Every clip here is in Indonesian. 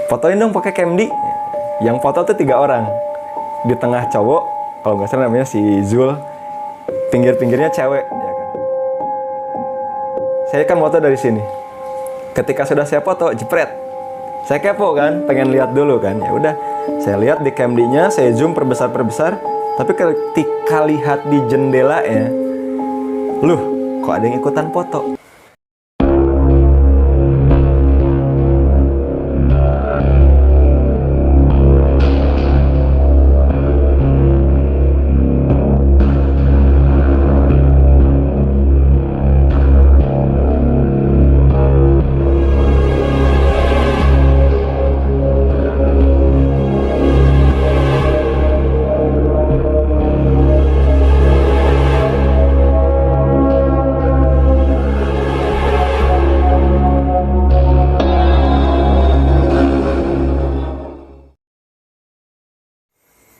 fotoin dong pakai Camdy. Yang foto tuh 3 orang. Di tengah cowok, kalau nggak salah namanya si Zul, pinggir-pinggirnya cewek. Ya kan? Saya kan foto dari sini. Ketika sudah saya foto, jepret. Saya kepo kan, pengen lihat dulu kan. Ya udah, saya lihat di Camdy-nya, saya zoom perbesar. Tapi ketika lihat di jendela ya, loh, kok ada yang ikutan foto?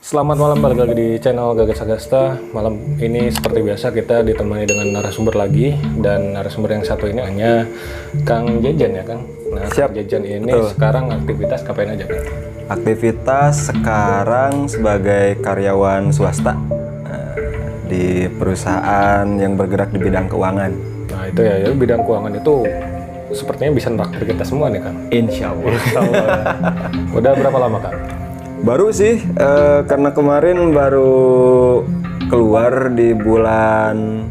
Selamat malam, balik lagi di channel Gagas Agasta. Malam ini seperti biasa kita ditemani dengan narasumber lagi. Dan narasumber yang satu ini hanya Kang Jejen ya Kang. Nah, Siap. Kang Jejen ini Betul. sekarang aktivitas ngapain aja Kang? Aktivitas sekarang sebagai karyawan swasta di perusahaan yang bergerak di bidang keuangan. Nah itu ya, bidang keuangan itu sepertinya bisa nraktir kita semua nih Kang. Insya Allah. Udah berapa lama Kang? Baru sih, karena kemarin baru keluar di bulan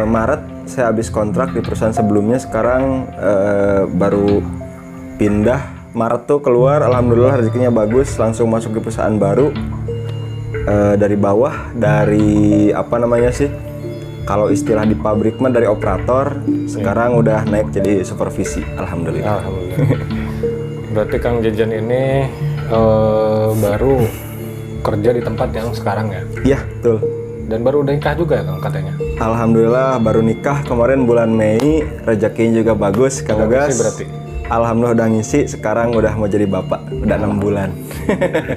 Maret. Saya habis kontrak di perusahaan sebelumnya. Sekarang baru pindah. Maret tuh keluar, alhamdulillah rezekinya bagus. Langsung masuk di perusahaan baru. Dari bawah, dari apa namanya sih? Kalau istilah di pabrik mah dari operator. Sekarang udah naik jadi supervisi, alhamdulillah. Alhamdulillah. Berarti Kang Jejen ini baru kerja di tempat yang sekarang ya? Iya, betul. Dan baru udah nikah juga ya Kang katanya? Alhamdulillah baru nikah kemarin bulan Mei, rezekinya juga bagus Kang Gagas. Berarti Alhamdulillah udah ngisi, sekarang udah mau jadi bapak, udah 6 bulan.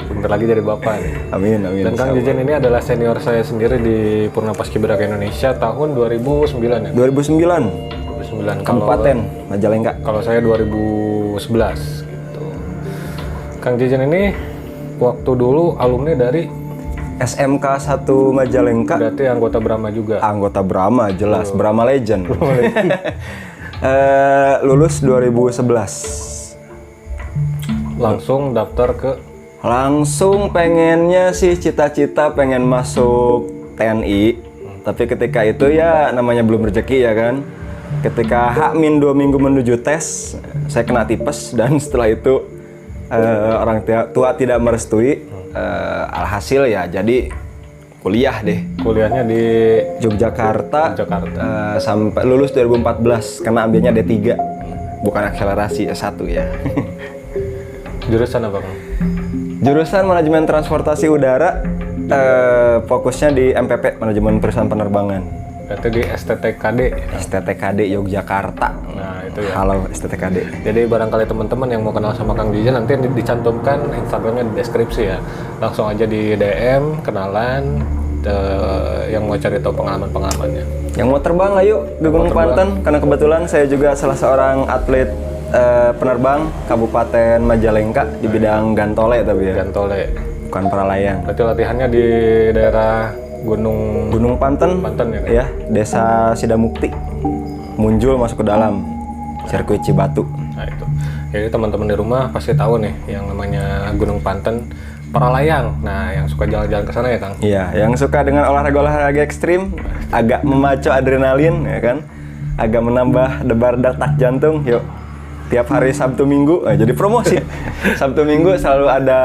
bentar lagi jadi bapak nih. Amin, amin. Dan Kang Jejen ini adalah senior saya sendiri di Purna Paskibraka Indonesia tahun 2009 ya? 2009, 2009. Kabupaten Majalengka. Kalau saya 2011 gitu. Kang Jejen ini waktu dulu alumni dari SMK 1 Majalengka. berarti anggota Brahma juga. Anggota Brahma, jelas. Brahma Legend. Lulus 2011. Langsung daftar ke Langsung pengennya sih cita-cita pengen masuk TNI. Tapi ketika itu ya namanya belum rezeki ya kan. Ketika H-2 minggu menuju tes, saya kena tipes dan setelah itu orang tua tidak merestui. Alhasil ya jadi kuliah deh. kuliahnya di Yogyakarta. Sampai lulus 2014 karena ambilnya D3. Bukan akselerasi S1 ya. jurusan apa Kang? Jurusan manajemen transportasi udara, fokusnya di MPP, manajemen perusahaan penerbangan. Berarti di STTKD. STTKD Yogyakarta. Nah itu ya. Halo STTKD. Jadi barangkali teman-teman yang mau kenal sama Kang Jejen nanti dicantumkan Instagramnya di deskripsi ya. Langsung aja di DM, kenalan, yang mau cari tahu pengalaman-pengalamannya. Yang mau terbang ayo ke Gunung Panten, karena kebetulan saya juga salah seorang atlet penerbang Kabupaten Majalengka di bidang gantole tapi ya. Gantole. Bukan para layang. Berarti latihannya di daerah Gunung Panten ya, Kang? ya, Desa Sidamukti. Munjul masuk ke dalam sirkuit Cibatu. Nah itu. Jadi teman-teman di rumah pasti tahu nih yang namanya Gunung Panten, para layang. Nah, yang suka jalan-jalan ke sana ya, Kang? Iya, yang suka dengan olahraga ekstrim, agak memacu adrenalin, ya kan? Agak menambah debar detak jantung, yuk. Tiap hari Sabtu Minggu, jadi promosi. Sabtu Minggu selalu ada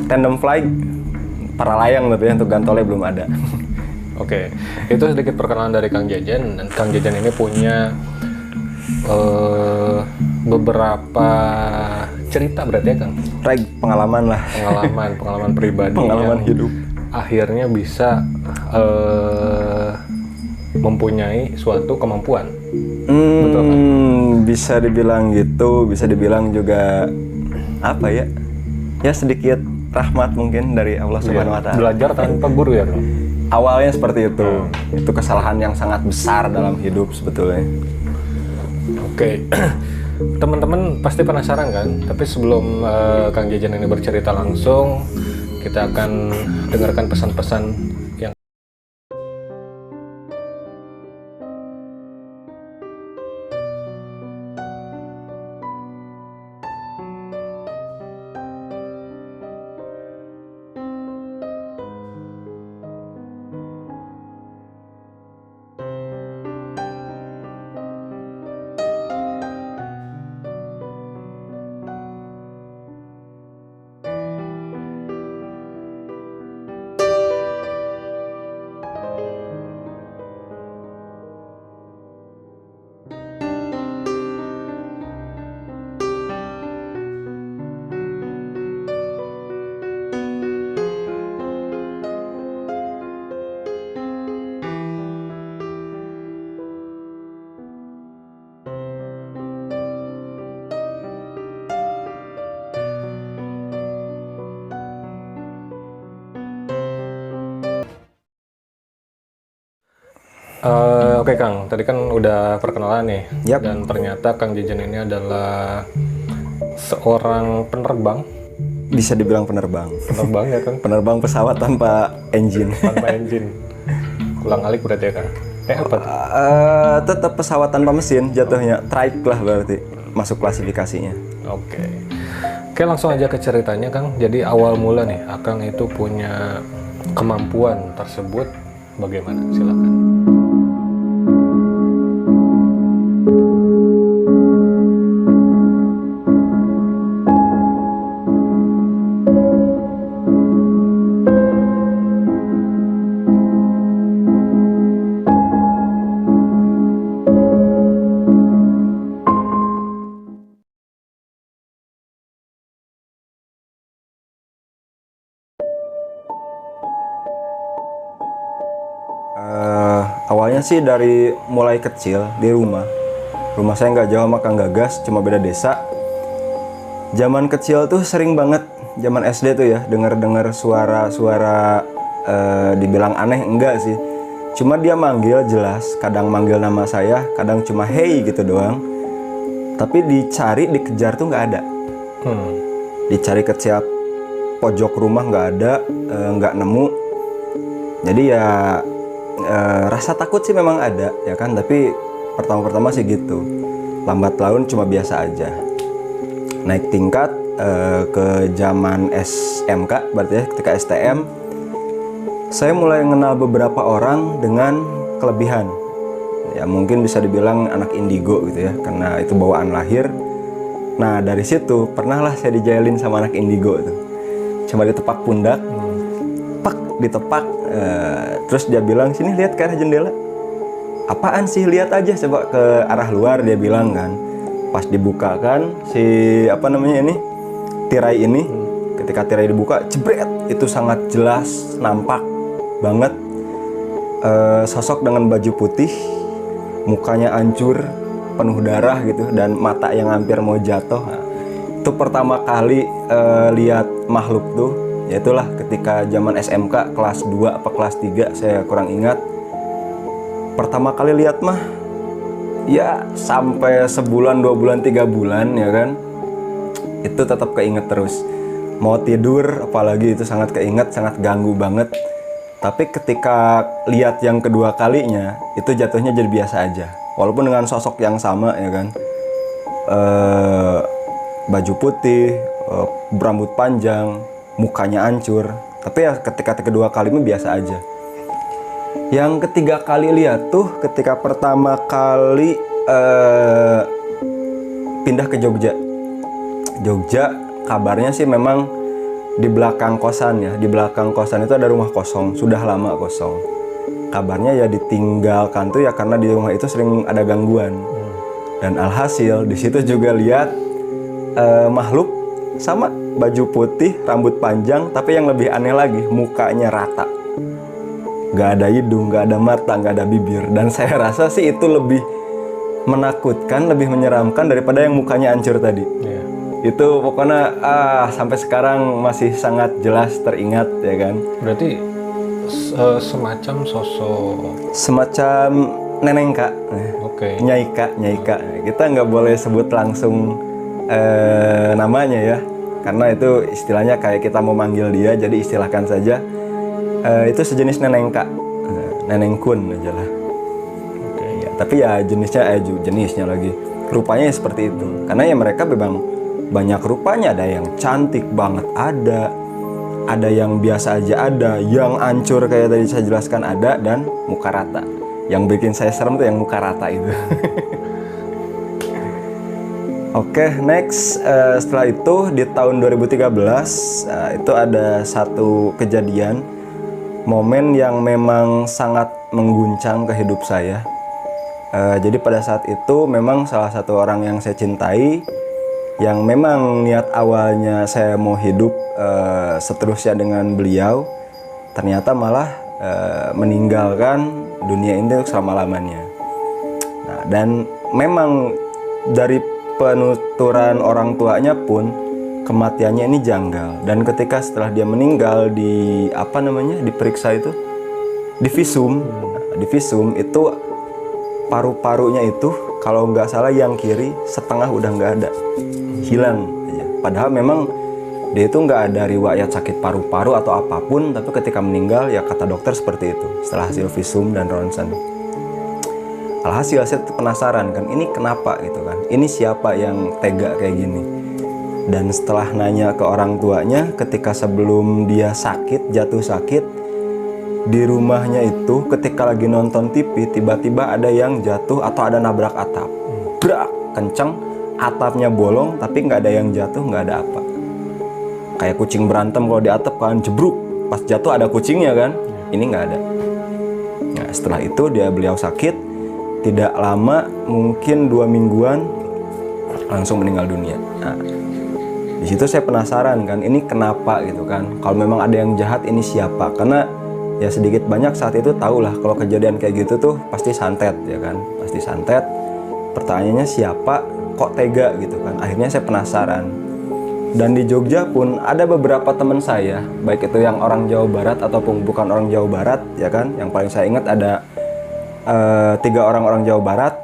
tandem flight para layang gitu ya, untuk gantole belum ada. Oke, itu sedikit perkenalan dari Kang Jejen. Dan Kang Jejen ini punya beberapa cerita berarti ya Kang? Pengalaman lah. Pengalaman pribadi. Pengalaman hidup. Akhirnya bisa mempunyai suatu kemampuan. Betul kan? Bisa dibilang gitu, bisa dibilang juga apa ya? Ya sedikit rahmat mungkin dari Allah Subhanahu wa Ta'ala. Belajar tanpa guru ya, Kang? Awalnya seperti itu. Itu kesalahan yang sangat besar dalam hidup sebetulnya. Oke. Teman-teman pasti penasaran kan? Tapi sebelum Kang Jajan ini bercerita langsung, kita akan dengarkan pesan-pesan yang Oke Kang, tadi kan udah perkenalan nih. Yap. Dan ternyata Kang Jajan ini adalah seorang penerbang. Bisa dibilang penerbang. Penerbang ya Kang? Penerbang pesawat tanpa engine. Tanpa engine. Kulang alik berarti ya Kang? Apa tuh? Tetap pesawat tanpa mesin jatuhnya, trike lah berarti masuk klasifikasinya. Oke. Oke, langsung aja ke ceritanya Kang. Jadi awal mula nih, Akang itu punya kemampuan tersebut bagaimana? Silakan. Awalnya sih dari mulai kecil di rumah. Rumah saya nggak jauh sama Kang Gagas, cuma beda desa. Zaman kecil tuh sering banget, zaman SD tuh ya, dengar-dengar suara-suara dibilang aneh enggak sih. Cuma dia manggil jelas, kadang manggil nama saya, kadang cuma hey gitu doang. Tapi dicari, dikejar tuh nggak ada. Dicari ke tiap pojok rumah nggak ada, nggak nemu. Jadi ya rasa takut sih memang ada ya kan, tapi pertama-pertama sih gitu. Lambat laun cuma biasa aja. Naik tingkat ke zaman SMK berarti ya, ketika STM saya mulai mengenal beberapa orang dengan kelebihan. Ya mungkin bisa dibilang anak indigo gitu ya, karena itu bawaan lahir. Nah dari situ pernahlah saya dijailin sama anak indigo tuh. Coba ditepak pundak, pak ditepak, terus dia bilang sini lihat ke arah jendela. Apaan sih, lihat aja coba ke arah luar, dia bilang kan. Pas dibuka kan si apa namanya ini tirai ini, ketika tirai dibuka jebret itu sangat jelas nampak banget sosok dengan baju putih, mukanya hancur, penuh darah gitu, dan mata yang hampir mau jatuh. Nah, itu pertama kali lihat makhluk tuh, yaitulah ketika zaman SMK kelas 2 apa kelas 3 saya kurang ingat. Pertama kali lihat mah ya sampai sebulan, 2 bulan, 3 bulan ya kan, itu tetap keinget terus. Mau tidur apalagi itu sangat keinget, sangat ganggu banget. Tapi ketika lihat yang kedua kalinya itu jatuhnya jadi biasa aja, walaupun dengan sosok yang sama ya kan, baju putih, berambut panjang, mukanya hancur. Tapi ya ketika kedua kali mah biasa aja. Yang ketiga kali lihat tuh ketika pertama kali pindah ke Jogja. Jogja kabarnya sih memang di belakang kosan ya, di belakang kosan itu ada rumah kosong, sudah lama kosong. Kabarnya ya ditinggalkan tuh ya karena di rumah itu sering ada gangguan. Dan alhasil di situ juga lihat makhluk sama baju putih, rambut panjang, tapi yang lebih aneh lagi mukanya rata. Gak ada hidung, gak ada mata, gak ada bibir. Dan saya rasa sih itu lebih menakutkan, lebih menyeramkan daripada yang mukanya hancur tadi. Itu pokoknya sampai sekarang masih sangat jelas teringat ya kan. Berarti semacam sosok, semacam Neneng Kak. Oke. Nyai Kak. Kita nggak boleh sebut langsung namanya ya, karena itu istilahnya kayak kita mau manggil dia, jadi istilahkan saja itu sejenis Neneng Kak, Neneng Kun aja lah. Oke. Ya, tapi ya jenisnya lagi, rupanya ya seperti itu. Karena ya mereka memang banyak rupanya, ada yang cantik banget, ada yang biasa aja, ada yang hancur kayak tadi saya jelaskan, ada, dan muka rata. Yang bikin saya serem tuh yang muka rata itu. Oke, next. Setelah itu di tahun 2013 itu ada satu kejadian, momen yang memang sangat mengguncang ke hidup saya. Jadi pada saat itu memang salah satu orang yang saya cintai, yang memang niat awalnya saya mau hidup seterusnya dengan beliau, ternyata malah meninggalkan dunia ini selama-lamanya. Nah, dan memang dari penuturan orang tuanya pun kematiannya ini janggal. Dan ketika setelah dia meninggal diperiksa itu di visum itu paru-parunya itu kalau nggak salah yang kiri setengah udah nggak ada, hilang aja. Padahal memang dia itu nggak ada riwayat sakit paru-paru atau apapun, tapi ketika meninggal ya kata dokter seperti itu setelah hasil visum dan ronsen. Alhasil saya penasaran kan, ini kenapa gitu kan, ini siapa yang tega kayak gini. Dan setelah nanya ke orang tuanya, ketika sebelum dia jatuh sakit di rumahnya itu, ketika lagi nonton TV tiba-tiba ada yang jatuh atau ada nabrak atap, brak kenceng, atapnya bolong tapi nggak ada yang jatuh, nggak ada apa. Kayak kucing berantem kalau di atap kan, jebruk, pas jatuh ada kucingnya kan, ini nggak ada. Nah, setelah itu beliau sakit, tidak lama mungkin 2 mingguan langsung meninggal dunia. Nah, di situ saya penasaran kan, ini kenapa gitu kan, kalau memang ada yang jahat ini siapa. Karena ya sedikit banyak saat itu tahulah kalau kejadian kayak gitu tuh pasti santet ya kan, pasti santet. Pertanyaannya siapa, kok tega gitu kan. Akhirnya saya penasaran. Dan di Jogja pun ada beberapa teman saya, baik itu yang orang Jawa Barat ataupun bukan orang Jawa Barat ya kan. Yang paling saya ingat ada 3 orang Jawa Barat,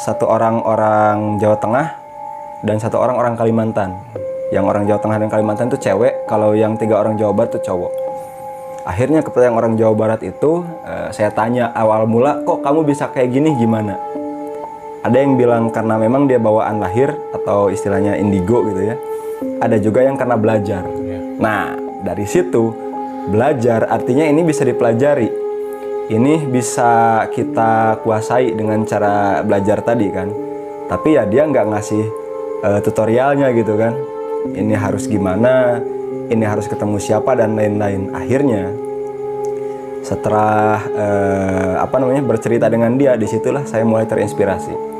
1 orang Jawa Tengah, dan 1 orang Kalimantan. Yang orang Jawa Tengah dan Kalimantan itu cewek, kalau yang 3 orang Jawa Barat itu cowok. Akhirnya kepada yang orang Jawa Barat itu saya tanya awal mula, kok kamu bisa kayak gini, gimana? Ada yang bilang karena memang dia bawaan lahir atau istilahnya indigo gitu ya. Ada juga yang karena belajar. Nah, dari situ belajar artinya ini bisa dipelajari. Ini bisa kita kuasai dengan cara belajar tadi kan. Tapi ya dia nggak ngasih tutorialnya gitu kan. Ini harus gimana, ini harus ketemu siapa dan lain-lain. Akhirnya setelah bercerita dengan dia, disitulah saya mulai terinspirasi.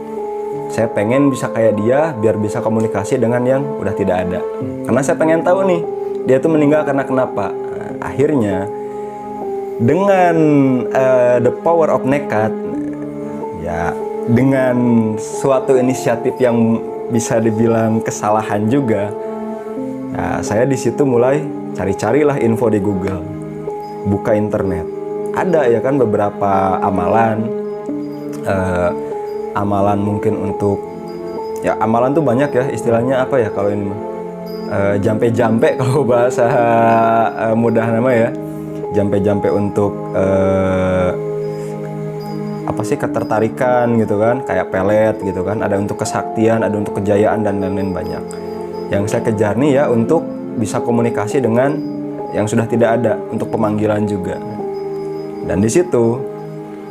Saya pengen bisa kayak dia biar bisa komunikasi dengan yang udah tidak ada. Karena saya pengen tahu nih, dia tuh meninggal karena kenapa. Nah, akhirnya dengan the power of nekat, ya dengan suatu inisiatif yang bisa dibilang kesalahan juga, nah, saya di situ mulai cari-carilah info di Google, buka internet. Ada ya kan beberapa amalan. Amalan mungkin untuk ya amalan tuh banyak ya, istilahnya apa ya kalau ini jampe-jampe kalau bahasa mudah nama ya, jampe-jampe untuk ketertarikan gitu kan, kayak pelet gitu kan, ada untuk kesaktian, ada untuk kejayaan dan lain-lain banyak. Yang saya kejar nih ya untuk bisa komunikasi dengan yang sudah tidak ada, untuk pemanggilan juga. Dan di situ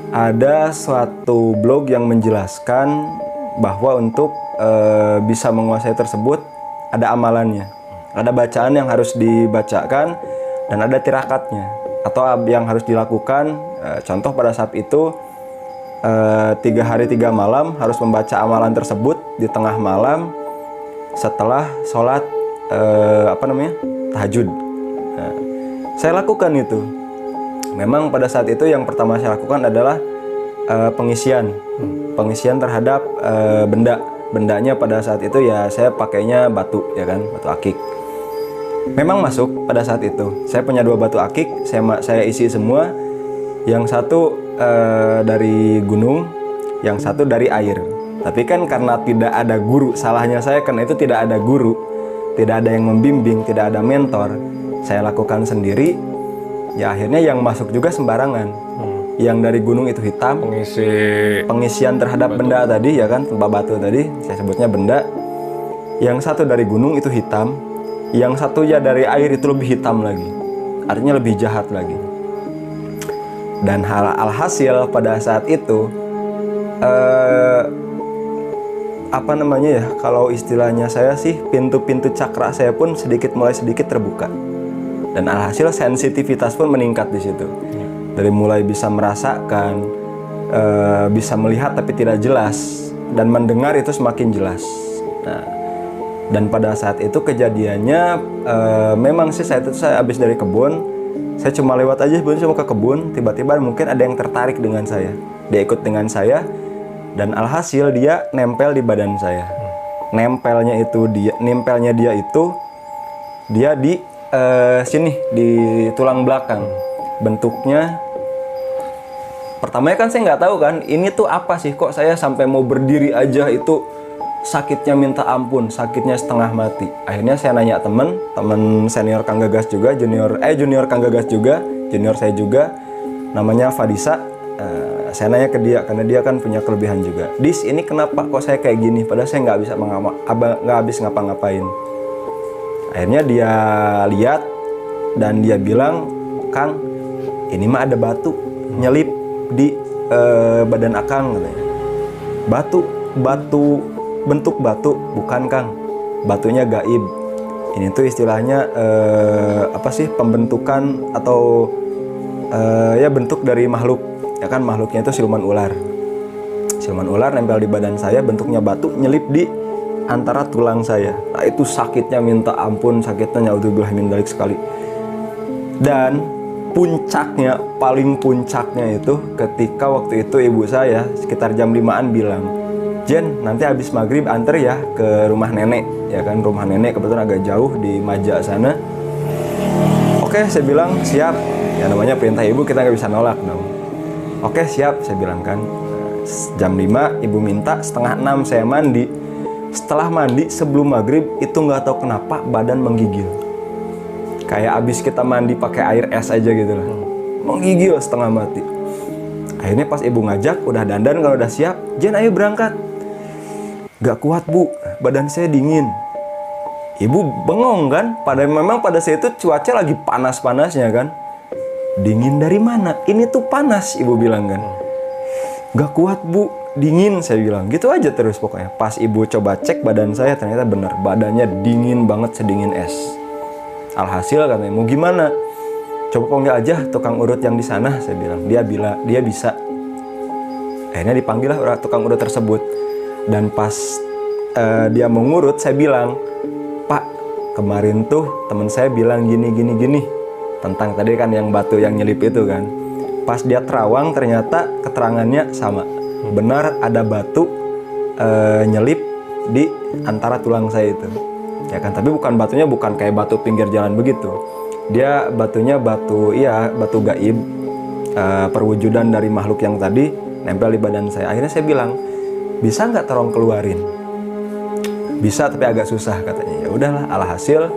ada suatu blog yang menjelaskan bahwa untuk bisa menguasai tersebut ada amalannya, ada bacaan yang harus dibacakan dan ada tirakatnya atau yang harus dilakukan. Contoh pada saat itu 3 hari 3 malam harus membaca amalan tersebut di tengah malam setelah sholat tahajud. Nah, saya lakukan itu. Memang pada saat itu yang pertama saya lakukan adalah pengisian terhadap bendanya. Pada saat itu ya saya pakainya batu ya kan, batu akik. Memang masuk pada saat itu. Saya punya 2 batu akik, saya isi semua. Yang satu dari gunung, yang satu dari air. Tapi kan karena tidak ada guru, salahnya saya karena itu tidak ada guru, tidak ada yang membimbing, tidak ada mentor, saya lakukan sendiri. Ya akhirnya yang masuk juga sembarangan. Yang dari gunung itu hitam, pengisian terhadap benda tadi ya kan, tempat batu tadi, saya sebutnya benda. Yang satu dari gunung itu hitam, yang satu ya dari air itu lebih hitam lagi, artinya lebih jahat lagi. Dan alhasil pada saat itu apa namanya ya, kalau istilahnya saya sih, pintu-pintu cakra saya pun mulai sedikit terbuka. Dan alhasil sensitivitas pun meningkat di situ. Dari mulai bisa merasakan, bisa melihat tapi tidak jelas, dan mendengar itu semakin jelas. Nah, dan pada saat itu kejadiannya memang sih saya habis dari kebun, saya cuma lewat aja cuma ke kebun, tiba-tiba mungkin ada yang tertarik dengan saya, dia ikut dengan saya, dan alhasil dia nempel di badan saya. Nempelnya dia itu dia di sini di tulang belakang. Bentuknya pertamanya kan saya nggak tahu kan ini tuh apa sih, kok saya sampai mau berdiri aja itu sakitnya minta ampun, sakitnya setengah mati. Akhirnya saya nanya teman senior Kang Gagas juga, junior Kang Gagas juga, junior saya juga, namanya Fadisa. Saya nanya ke dia karena dia kan punya kelebihan juga. Dis, ini kenapa kok saya kayak gini? Padahal saya nggak habis ngapa-ngapain. Akhirnya dia lihat dan dia bilang, Kang, ini mah ada batu nyelip di badan Akang, katanya. Batu bentuk batu, bukan Kang, batunya gaib. Ini tuh istilahnya apa sih, pembentukan atau ya bentuk dari makhluk, ya kan, makhluknya itu siluman ular nempel di badan saya, bentuknya batu nyelip di antara tulang saya. Nah itu sakitnya minta ampun, sakitnya naudzubillah min dzalik sekali. Dan paling puncaknya itu ketika waktu itu ibu saya sekitar jam 5-an bilang, Jen, nanti habis maghrib anter ya ke rumah nenek, ya kan, rumah nenek kebetulan agak jauh di Maja sana. Oke, saya bilang siap, ya namanya perintah ibu kita nggak bisa nolak dong. Oke siap, saya bilang kan. Jam 5 ibu minta, 5:30 saya mandi. Setelah mandi sebelum maghrib itu nggak tahu kenapa badan menggigil. Kayak abis kita mandi pakai air es aja gitu lah. Menggigil setengah mati. Akhirnya pas ibu ngajak, udah dandan kalau udah siap, Jen ayo berangkat. Gak kuat bu, badan saya dingin. Ibu bengong kan, memang pada saat itu cuaca lagi panas-panasnya kan. Dingin dari mana? Ini tuh panas, ibu bilang kan. Gak kuat bu, dingin, saya bilang. Gitu aja terus pokoknya. Pas ibu coba cek badan saya, ternyata benar, badannya dingin banget, sedingin es. Alhasil katanya, mau gimana? Coba panggil aja tukang urut yang di sana, saya bilang. Dia bisa. Akhirnya dipanggil lah tukang urut tersebut. Dan pas dia mau ngurut, saya bilang, Pak, kemarin tuh teman saya bilang gini. Tentang tadi kan yang batu yang nyelip itu kan. Pas dia terawang ternyata keterangannya sama. Benar ada batu nyelip di antara tulang saya itu. Ya kan, tapi batunya bukan kayak batu pinggir jalan begitu. Dia batunya batu gaib, perwujudan dari makhluk yang tadi nempel di badan saya. Akhirnya saya bilang, bisa nggak tolong keluarin? Bisa tapi agak susah katanya. Ya udahlah, alhasil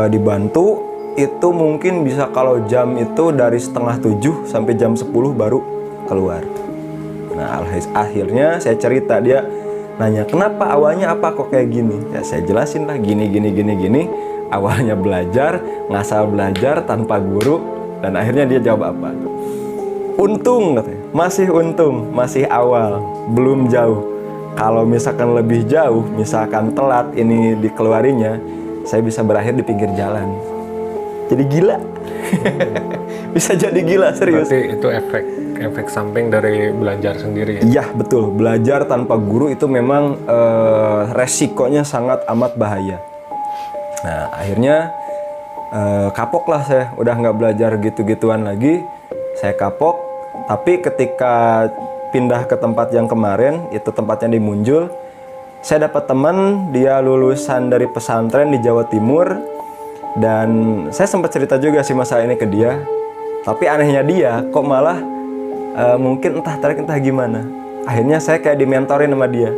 dibantu. Itu mungkin bisa kalau jam itu dari 6:30 sampai jam 10 baru keluar. Nah akhirnya saya cerita, dia nanya, kenapa awalnya apa kok kayak gini? Ya saya jelasin lah, gini. Awalnya belajar, ngasal belajar tanpa guru, dan akhirnya dia jawab apa? Untung katanya, masih awal, belum jauh. Kalau misalkan lebih jauh, misalkan telat ini dikeluarinya, saya bisa berakhir di pinggir jalan. Jadi gila. Bisa jadi gila, serius. Berarti itu efek samping dari belajar sendiri ya? Iya betul, belajar tanpa guru itu memang resikonya sangat amat bahaya. Nah akhirnya kapok lah saya, udah nggak belajar gitu-gituan lagi. Saya kapok, tapi ketika pindah ke tempat yang kemarin, itu tempatnya di Munjul, saya dapat teman, dia lulusan dari pesantren di Jawa Timur. Dan saya sempat cerita juga sih masalah ini ke dia. Tapi anehnya dia kok malah mungkin entah gimana, akhirnya saya kayak dimentorin sama dia.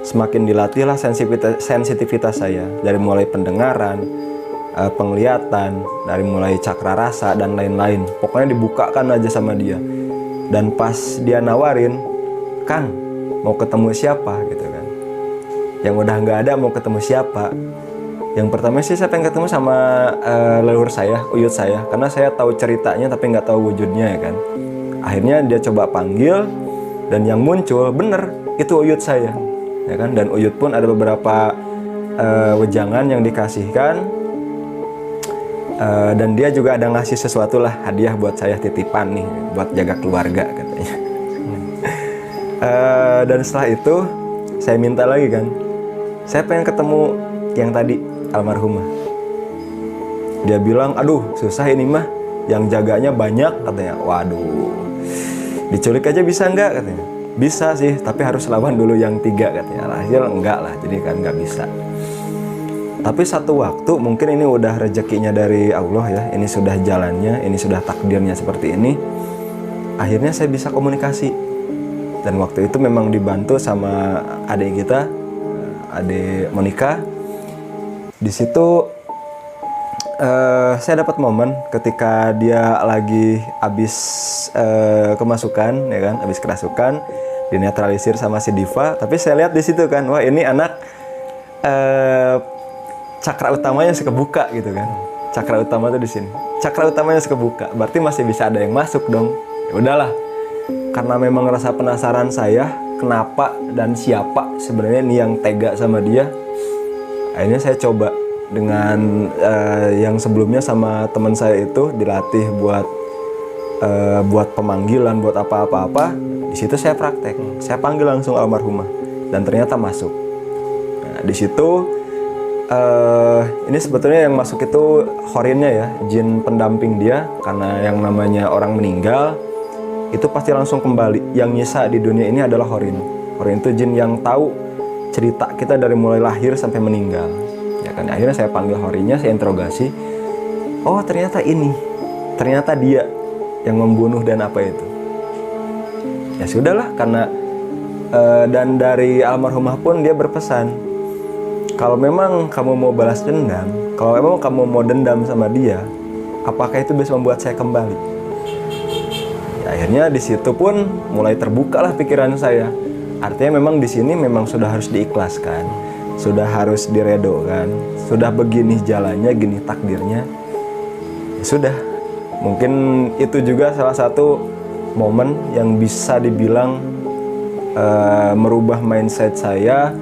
Semakin dilatih lah sensitivitas saya, dari mulai pendengaran, penglihatan, dari mulai cakra rasa dan lain-lain. Pokoknya dibukakan aja sama dia. Dan pas dia nawarin, Kang, mau ketemu siapa gitu kan? Yang udah nggak ada mau ketemu siapa? Yang pertama sih saya pengen ketemu sama leluhur saya, uyut saya, karena saya tahu ceritanya tapi nggak tahu wujudnya ya kan. Akhirnya dia coba panggil dan yang muncul bener itu uyut saya. Ya kan, dan uyut pun ada beberapa wejangan yang dikasihkan, dan dia juga ada ngasih sesuatu lah, hadiah buat saya, titipan nih buat jaga keluarga katanya. Dan setelah itu saya minta lagi kan, saya pengen ketemu yang tadi almarhumah. Dia bilang, aduh susah ini mah, yang jaganya banyak katanya. Waduh, diculik aja bisa nggak katanya. Bisa sih, tapi harus lawan dulu yang 3 katanya. Hasil enggak lah, jadi kan nggak bisa. Tapi satu waktu, mungkin ini udah rezekinya dari Allah ya, ini sudah jalannya, ini sudah takdirnya seperti ini. Akhirnya saya bisa komunikasi. Dan waktu itu memang dibantu sama adik kita, adik Monica. Di situ saya dapat momen ketika dia lagi habis kemasukan, ya kan, habis kerasukan, dinetralisir sama si Diva. Tapi saya lihat di situ kan, wah ini anak cakra utamanya kebuka gitu kan. Cakra utama tuh di sini. Cakra utamanya kebuka, berarti masih bisa ada yang masuk dong. Ya udahlah, karena memang rasa penasaran saya, kenapa dan siapa sebenarnya nih yang tega sama dia. Akhirnya saya coba dengan yang sebelumnya sama teman saya itu dilatih buat pemanggilan, buat apa-apa. Di situ saya praktek, saya panggil langsung almarhumah dan ternyata masuk. Nah, di situ ini sebetulnya yang masuk itu horinnya ya, jin pendamping dia, karena yang namanya orang meninggal itu pasti langsung kembali. Yang nyisa di dunia ini adalah horin. Horin itu jin yang tahu cerita kita dari mulai lahir sampai meninggal. Ya kan, akhirnya saya panggil horinya, saya interogasi. Oh ternyata ini, ternyata dia yang membunuh dan apa itu. Ya sudahlah, karena dan dari almarhumah pun dia berpesan, kalau memang kamu mau balas dendam, kalau memang kamu mau dendam sama dia, apakah itu bisa membuat saya kembali? Ya, akhirnya di situ pun mulai terbukalah pikiran saya. Artinya memang di sini memang sudah harus diikhlaskan, sudah harus diredokan, sudah begini jalannya, gini takdirnya. Ya sudah, mungkin itu juga salah satu momen yang bisa dibilang merubah mindset saya,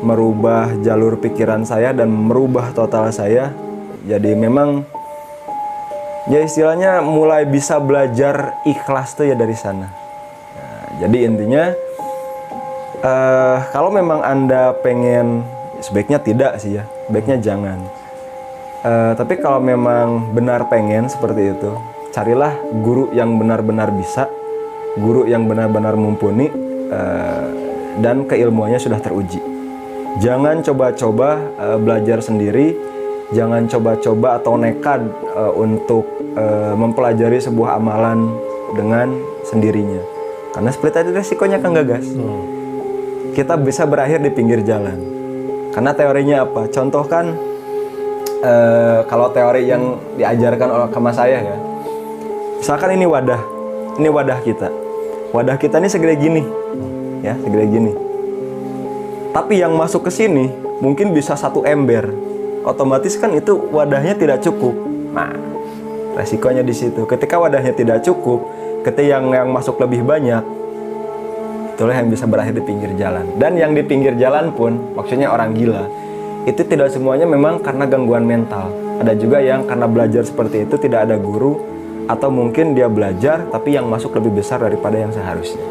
merubah jalur pikiran saya, dan merubah total saya. Jadi memang ya istilahnya mulai bisa belajar ikhlas tuh ya dari sana. Nah, jadi intinya kalau memang Anda pengen, sebaiknya tidak sih ya, sebaiknya jangan. Tapi kalau memang benar pengen seperti itu, carilah guru yang benar-benar bisa, guru yang benar-benar mumpuni, dan keilmuannya sudah teruji. Jangan coba-coba belajar sendiri, jangan coba-coba atau nekat untuk mempelajari sebuah amalan dengan sendirinya. Karena seperti tadi resikonya kan gagas. Kita bisa berakhir di pinggir jalan. Karena teorinya apa? Contoh kan, kalau teori yang diajarkan oleh kama saya ya, misalkan ini wadah kita. Wadah kita ini segede gini, ya segede gini. Tapi yang masuk ke sini mungkin bisa 1 ember. Otomatis kan itu wadahnya tidak cukup. Nah, resikonya di situ. Ketika wadahnya tidak cukup, ketika yang masuk lebih banyak, itulah yang bisa berakhir di pinggir jalan. Dan yang di pinggir jalan pun, maksudnya orang gila, itu tidak semuanya memang karena gangguan mental. Ada juga yang karena belajar seperti itu tidak ada guru, atau mungkin dia belajar tapi yang masuk lebih besar daripada yang seharusnya.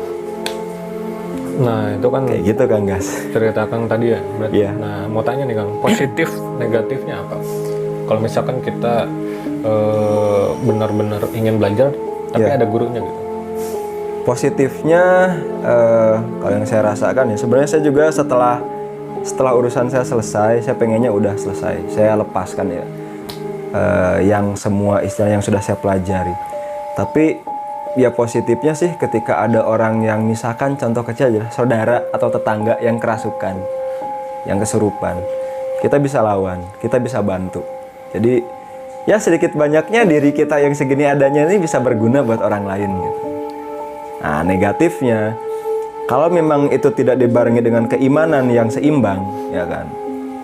Nah itu kan kayak gitu Kang Gas. Cerita Kang tadi ya berarti. Yeah. Nah mau tanya nih Kang, positif negatifnya apa? Kalau misalkan kita benar-benar ingin belajar tapi ada gurunya gitu. Positifnya kalau yang saya rasakan ya, sebenarnya saya juga setelah urusan saya selesai, saya pengennya udah selesai, saya lepaskan ya yang semua istilah yang sudah saya pelajari. Tapi ya positifnya sih ketika ada orang yang misalkan contoh kecil aja, saudara atau tetangga yang kerasukan, yang kesurupan, kita bisa lawan, kita bisa bantu. Jadi ya sedikit banyaknya diri kita yang segini adanya ini bisa berguna buat orang lain gitu. Nah, negatifnya kalau memang itu tidak dibarengi dengan keimanan yang seimbang, ya kan,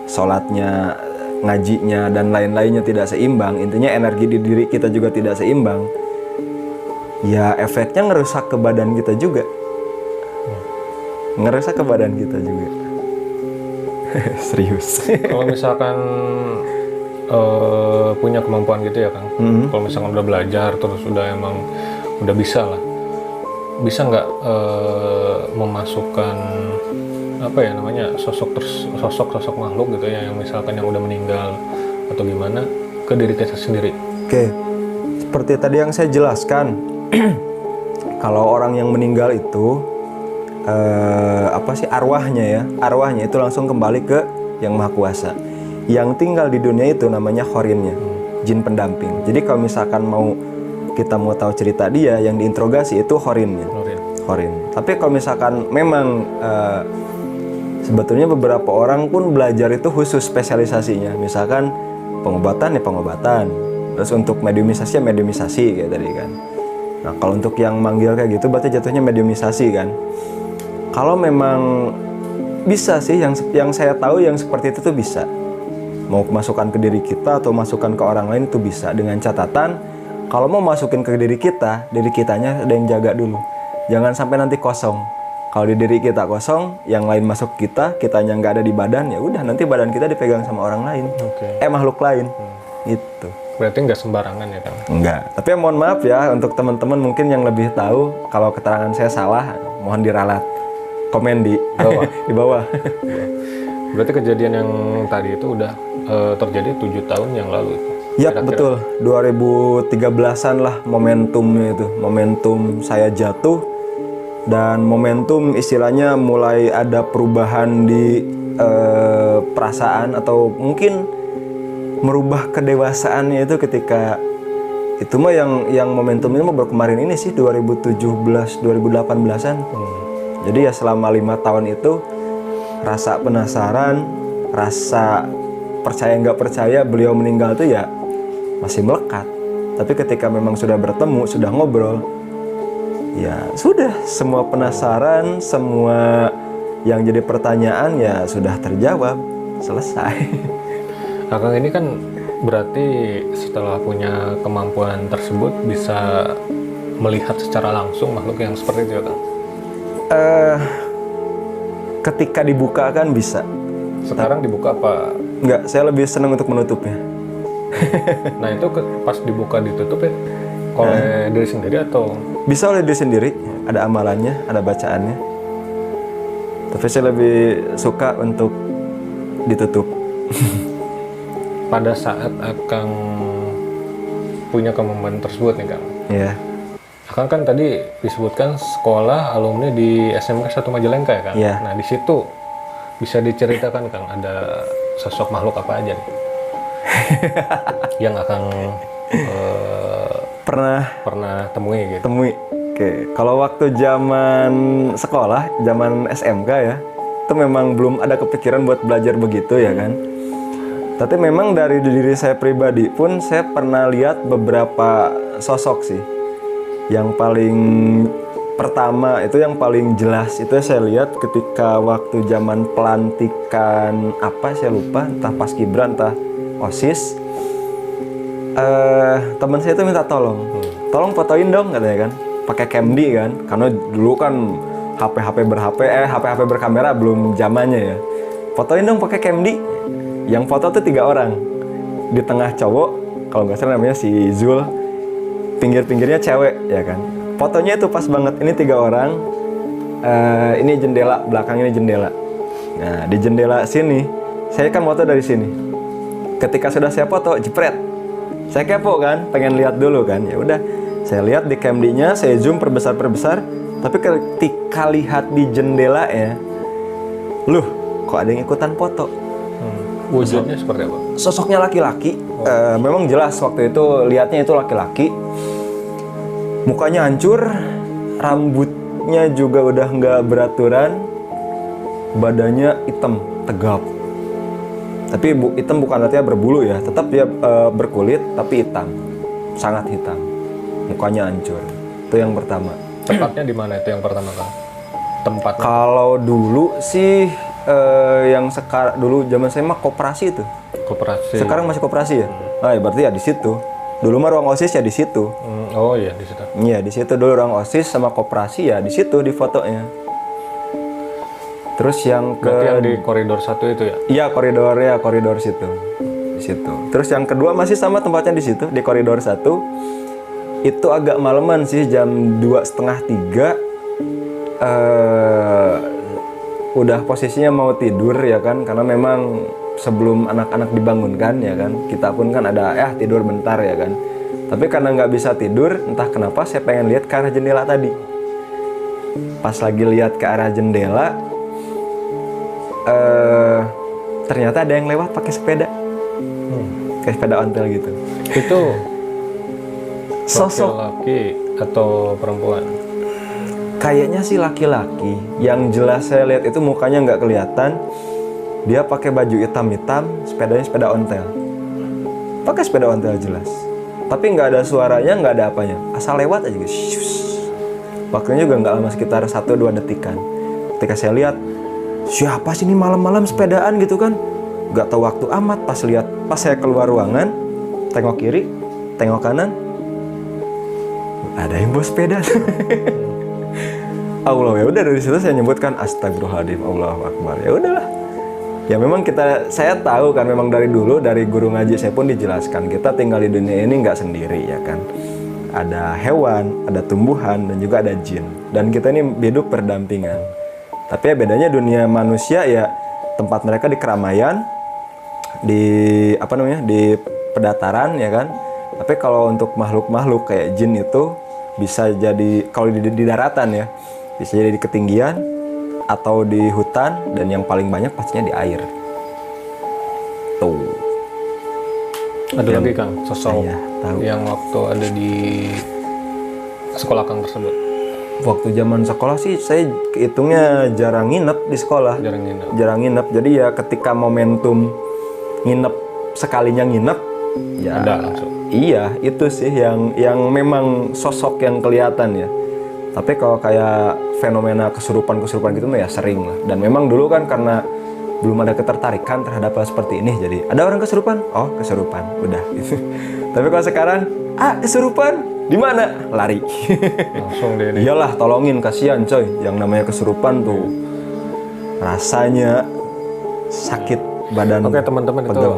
sholatnya, ngajinya dan lain-lainnya tidak seimbang, intinya energi di diri kita juga tidak seimbang, ya efeknya ngerusak ke badan kita juga. Ngerusak ke badan kita juga. Serius. Kalau misalkan punya kemampuan gitu ya Kang, kalau misalkan udah belajar terus udah bisa lah, bisa nggak memasukkan apa ya namanya sosok makhluk gitu ya, yang misalkan yang udah meninggal atau gimana ke diri kita sendiri? Oke, seperti tadi yang saya jelaskan, kalau orang yang meninggal itu arwahnya itu langsung kembali ke yang maha kuasa. Yang tinggal di dunia itu namanya khorinnya, jin pendamping. Jadi kalau misalkan kita mau tahu cerita dia, yang diinterogasi itu khorinnya. Khorin. Tapi kalau misalkan memang sebetulnya beberapa orang pun belajar itu khusus spesialisasinya. Misalkan pengobatan ya pengobatan. Terus untuk mediumisasi ya mediumisasi kayak tadi kan. Nah kalau untuk yang manggil kayak gitu berarti jatuhnya mediumisasi kan. Kalau memang bisa sih, yang saya tahu yang seperti itu tuh bisa. Mau masukkan ke diri kita atau masukkan ke orang lain itu bisa, dengan catatan kalau mau masukin ke diri kitanya ada yang jaga dulu. Jangan sampai nanti kosong. Kalau di diri kita kosong, yang lain masuk kitanya nggak ada di badan, ya udah nanti badan kita dipegang sama orang lain. Makhluk lain. Gitu. Berarti nggak sembarangan ya Kang? Enggak. Tapi mohon maaf ya untuk teman-teman mungkin yang lebih tahu, kalau keterangan saya salah, mohon diralat. Komen di bawah. Di bawah. Berarti kejadian yang tadi itu udah terjadi 7 tahun yang lalu. Ya betul, 2013-an lah momentumnya itu. Momentum saya jatuh dan momentum istilahnya mulai ada perubahan di perasaan atau mungkin merubah kedewasaannya itu ketika itu mah yang momentumnya mah baru kemarin ini sih 2017 2018-an. Jadi ya selama 5 tahun itu rasa penasaran, rasa percaya nggak percaya beliau meninggal itu ya masih melekat. Tapi ketika memang sudah bertemu, sudah ngobrol, ya sudah, semua penasaran, semua yang jadi pertanyaan ya sudah terjawab, selesai. Kang ini kan berarti setelah punya kemampuan tersebut bisa melihat secara langsung makhluk yang seperti itu ya Kang? Ketika dibuka kan bisa. Sekarang dibuka apa? Enggak, saya lebih senang untuk menutupnya. Nah itu pas dibuka ditutup ya oleh diri sendiri atau? Bisa oleh diri sendiri, ada amalannya, ada bacaannya. Tapi saya lebih suka untuk ditutup. Pada saat Akang punya kemampuan tersebut nih Kang? Iya. Akang kan tadi disebutkan sekolah alumni di SMK 1 Majalengka ya Kang? Iya. Nah di situ bisa diceritakan Kang, ada sosok makhluk apa aja nih? Yang Akang pernah temui gitu? Oke. Kalau waktu zaman sekolah, zaman SMK ya, itu memang belum ada kepikiran buat belajar begitu ya kan. Tapi memang dari diri saya pribadi pun saya pernah lihat beberapa sosok sih. Yang paling pertama itu yang paling jelas itu saya lihat ketika waktu zaman pelantikan apa saya lupa, entah paskibra entah OSIS. Teman saya itu minta tolong fotoin dong katanya kan, pakai Camdy kan, karena dulu kan HP berkamera belum zamannya ya. Fotoin dong pakai Camdy. Yang foto tuh 3 orang, di tengah cowok, kalau nggak salah namanya si Zul, pinggir-pinggirnya cewek ya kan. Fotonya itu pas banget, ini 3 orang, ini jendela, belakang ini jendela. Nah di jendela sini, saya kan foto dari sini. Ketika sudah saya foto, jepret, saya kepo kan, pengen lihat dulu kan. Ya udah, saya lihat di Camdy-nya, saya zoom perbesar. Tapi ketika lihat di jendela ya, loh, kok ada yang ikutan foto? Wujudnya seperti apa? Sosoknya laki-laki. Memang jelas waktu itu lihatnya itu laki-laki. Mukanya hancur, rambutnya juga udah nggak beraturan, badannya hitam, tegap. Tapi hitam bukan artinya berbulu ya, tetap dia berkulit tapi hitam, sangat hitam. Mukanya hancur. Itu yang pertama. Tepatnya di mana itu yang pertama Kang? Tempatnya? Kalau dulu sih yang sekarang dulu zaman saya mah koperasi itu. Koperasi. Sekarang masih koperasi ya. Nah, ya berarti ya di situ. Dulu mah ruang OSIS ya di situ. Oh iya di situ. Iya, di situ dulu ruang OSIS sama koperasi ya di situ di fotonya. Terus yang Berarti yang di koridor 1 itu ya? iya koridor situ. Di situ. Terus yang kedua masih sama tempatnya di situ di koridor 1. Itu agak maleman sih jam 2:30 3. Udah posisinya mau tidur ya kan, karena memang sebelum anak-anak dibangunkan ya kan, kita pun kan ada tidur bentar ya kan. Tapi karena nggak bisa tidur, entah kenapa saya pengen lihat ke arah jendela tadi. Pas lagi lihat ke arah jendela, ternyata ada yang lewat pakai sepeda, kayak sepeda ontel gitu. Itu Sosok laki atau perempuan? kayaknya sih laki-laki. Yang jelas saya lihat itu mukanya nggak kelihatan. Dia pakai baju hitam-hitam, sepedanya sepeda ontel. Pakai sepeda ontel jelas. Tapi nggak ada suaranya, nggak ada apanya. Asal lewat aja gitu. Waktunya juga nggak lama, sekitar 1-2 detikan. Ketika saya lihat, siapa sih ini malam-malam sepedaan gitu kan? Nggak tahu waktu amat. Pas saya keluar ruangan, tengok kiri, tengok kanan, ada yang bawa sepeda. Allah, ya udah dari situ saya nyebutkan astagfirullahaladzim, Allahu Akbar. Ya udahlah. Ya memang saya tahu kan, memang dari dulu dari guru ngaji saya pun dijelaskan kita tinggal di dunia ini nggak sendiri ya kan. Ada hewan, ada tumbuhan, dan juga ada jin. Dan kita ini hidup berdampingan. Tapi ya bedanya dunia manusia ya tempat mereka di keramaian, di pedataran ya kan. Tapi kalau untuk makhluk-makhluk kayak jin itu bisa jadi kalau di daratan ya, bisa jadi di ketinggian atau di hutan, dan yang paling banyak pastinya di air. Tuh. Ada lagi Kang sosok tahu. yang waktu ada di sekolah Kang tersebut? Waktu zaman sekolah sih saya hitungnya jarang nginep di sekolah. Jarang nginep. Jadi ya ketika momentum nginep, sekalinya nginep ya ada langsung. Iya, itu sih yang memang sosok yang kelihatan ya. Tapi kalau kayak fenomena kesurupan gitu mah ya sering lah. Dan memang dulu kan karena belum ada ketertarikan terhadap hal seperti ini, jadi ada orang kesurupan, oh kesurupan, udah gitu. Tapi kalau sekarang, kesurupan, di mana? Lari. Langsung deh. Iyalah, tolongin, kasihan coy. Yang namanya kesurupan tuh rasanya sakit badan. Oke teman-teman, itu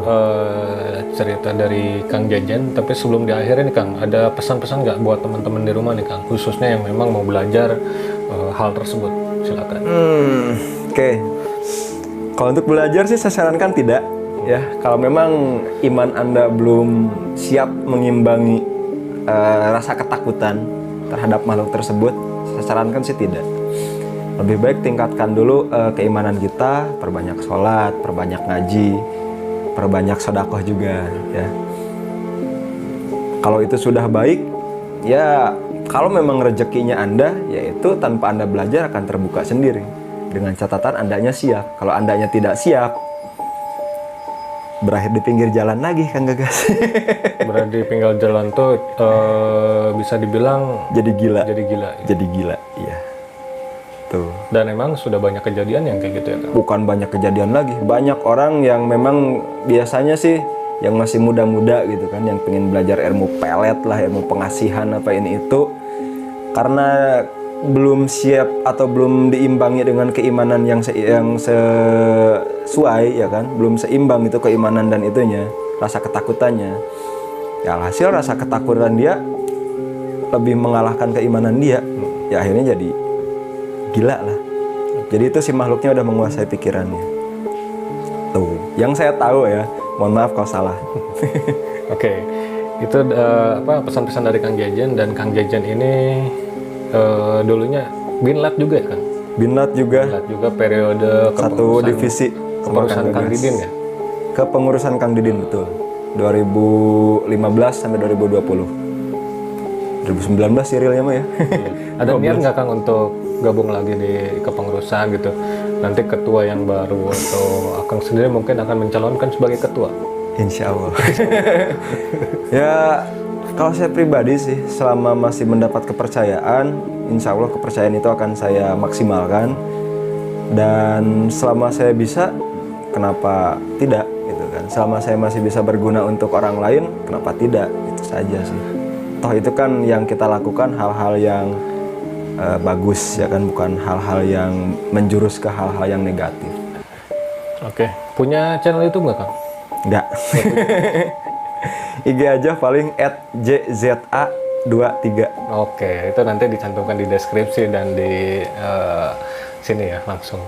cerita dari Kang Jajan. Tapi sebelum di akhir ini Kang, ada pesan-pesan nggak buat teman-teman di rumah nih Kang, khususnya yang memang mau belajar hal tersebut? Silakan. Oke. Kalau untuk belajar sih saya sarankan tidak ya. Kalau memang iman Anda belum siap mengimbangi rasa ketakutan terhadap makhluk tersebut, saya sarankan sih tidak. Lebih baik tingkatkan dulu keimanan kita, perbanyak sholat, perbanyak ngaji, perbanyak sedekah juga ya. Kalau itu sudah baik, ya kalau memang rezekinya Anda, yaitu tanpa Anda belajar akan terbuka sendiri. Dengan catatan Andanya siap. Kalau Andanya tidak siap, berakhir di pinggir jalan lagi Kang Gagas. Berakhir di pinggir jalan tuh bisa dibilang jadi gila. Jadi gila, iya. Tuh. Dan emang sudah banyak kejadian yang kayak gitu ya Kang? Bukan banyak kejadian lagi, banyak orang yang memang biasanya sih yang masih muda-muda gitu kan, yang pengen belajar ilmu pelet lah, ilmu pengasihan apa ini itu, karena belum siap atau belum diimbangi dengan keimanan yang sesuai ya kan, belum seimbang itu keimanan dan itunya, rasa ketakutannya. Ya hasil rasa ketakutan dia lebih mengalahkan keimanan dia, ya akhirnya jadi gila lah. Jadi itu si makhluknya udah menguasai pikirannya. Tuh, yang saya tahu ya. Mohon maaf kalau salah. Oke. Itu pesan-pesan dari Kang Jajan. Dan Kang Jajan ini dulunya Binlat juga ya Kang? Binlat juga periode satu divisi kepengurusan Kang Didin ya? Kepengurusan Kang Didin, betul. 2015 sampai 2020. 2019 sih realnya mah ya. Iya. Ada niat nggak Kang untuk gabung lagi di kepengurusan gitu? Nanti ketua yang baru atau Akang sendiri mungkin akan mencalonkan sebagai ketua? Insya Allah. Ya, kalau saya pribadi sih, selama masih mendapat kepercayaan, insya Allah kepercayaan itu akan saya maksimalkan. Dan selama saya bisa, kenapa tidak? Gitu kan. Selama saya masih bisa berguna untuk orang lain, kenapa tidak? Itu saja sih. Toh itu kan yang kita lakukan hal-hal yang bagus, ya kan, bukan hal-hal yang menjurus ke hal-hal yang negatif. Oke. Punya channel YouTube nggak Kang? Enggak. IG aja paling @jza23. Oke, itu nanti dicantumkan di deskripsi dan di sini ya langsung.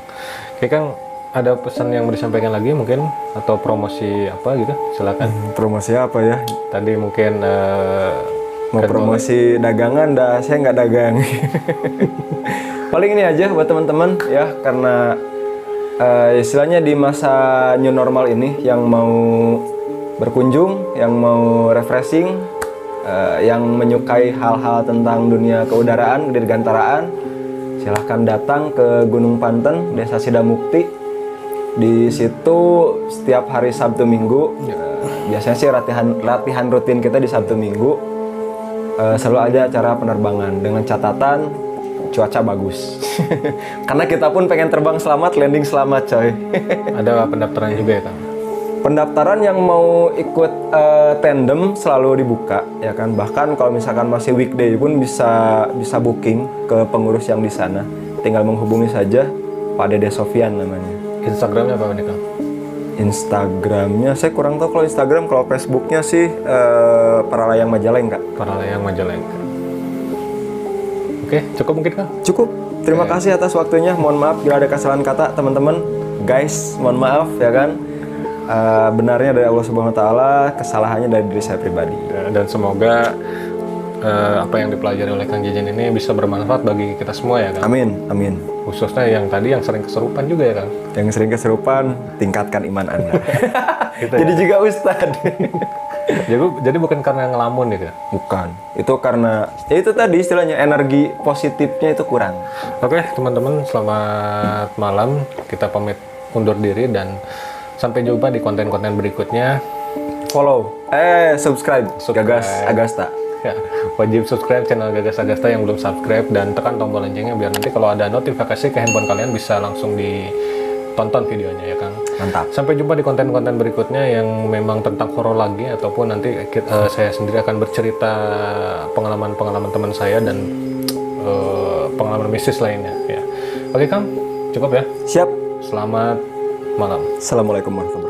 Oke Kang, ada pesan yang mau disampaikan lagi mungkin atau promosi apa gitu? Silakan. Promosi apa ya? Tadi mungkin Mau promosi dagangan, dah saya nggak dagang. Paling ini aja buat teman-teman ya, karena istilahnya di masa new normal ini yang mau berkunjung, yang mau refreshing, yang menyukai hal-hal tentang dunia keudaraan, dirgantaraan, silahkan datang ke Gunung Panten, Desa Sidamukti. Di situ setiap hari Sabtu Minggu, biasanya sih latihan rutin kita di Sabtu Minggu. Selalu ada acara penerbangan dengan catatan cuaca bagus. Karena kita pun pengen terbang selamat, landing selamat, coy. ada pendaftaran juga ya Kang? Pendaftaran yang mau ikut tandem selalu dibuka, ya kan. Bahkan kalau misalkan masih weekday pun bisa booking ke pengurus yang di sana. Tinggal menghubungi saja Pak Dede Sofian namanya. Instagramnya apa nih Kang? Instagramnya saya kurang tahu kalau Instagram, kalau Facebooknya sih Paralayang Majalengka. Paralayang Majalengka. Oke, cukup mungkin Kang? Cukup. Terima kasih atas waktunya. Mohon maaf bila ada kesalahan kata, teman-teman. Guys, mohon maaf ya kan. Benarnya dari Allah Subhanahu wa taala, kesalahannya dari diri saya pribadi. Dan semoga apa yang dipelajari oleh Kang Jejen ini bisa bermanfaat bagi kita semua ya Kang. Amin, amin. Khususnya yang tadi yang sering kesurupan juga ya Kang. Yang sering kesurupan, tingkatkan iman Anda. Gitu Jadi ya? juga Ustadz. Jadi bukan karena ngelamun gitu. Bukan. Itu karena ya itu tadi istilahnya energi positifnya itu kurang. Oke, teman-teman, selamat malam. Kita pamit undur diri dan sampai jumpa di konten-konten berikutnya. Follow, subscribe. Gagas Agasta. Ya, wajib subscribe channel Gagas Agasta yang belum subscribe dan tekan tombol loncengnya biar nanti kalau ada notifikasi ke handphone kalian bisa langsung ditonton videonya ya Kang. Mantap. Sampai jumpa di konten-konten berikutnya yang memang tentang horor lagi ataupun nanti saya sendiri akan bercerita pengalaman-pengalaman teman saya dan pengalaman mistis lainnya ya. Oke Kang, cukup ya. Siap. Selamat malam. Assalamualaikum warahmatullahi wabarakatuh.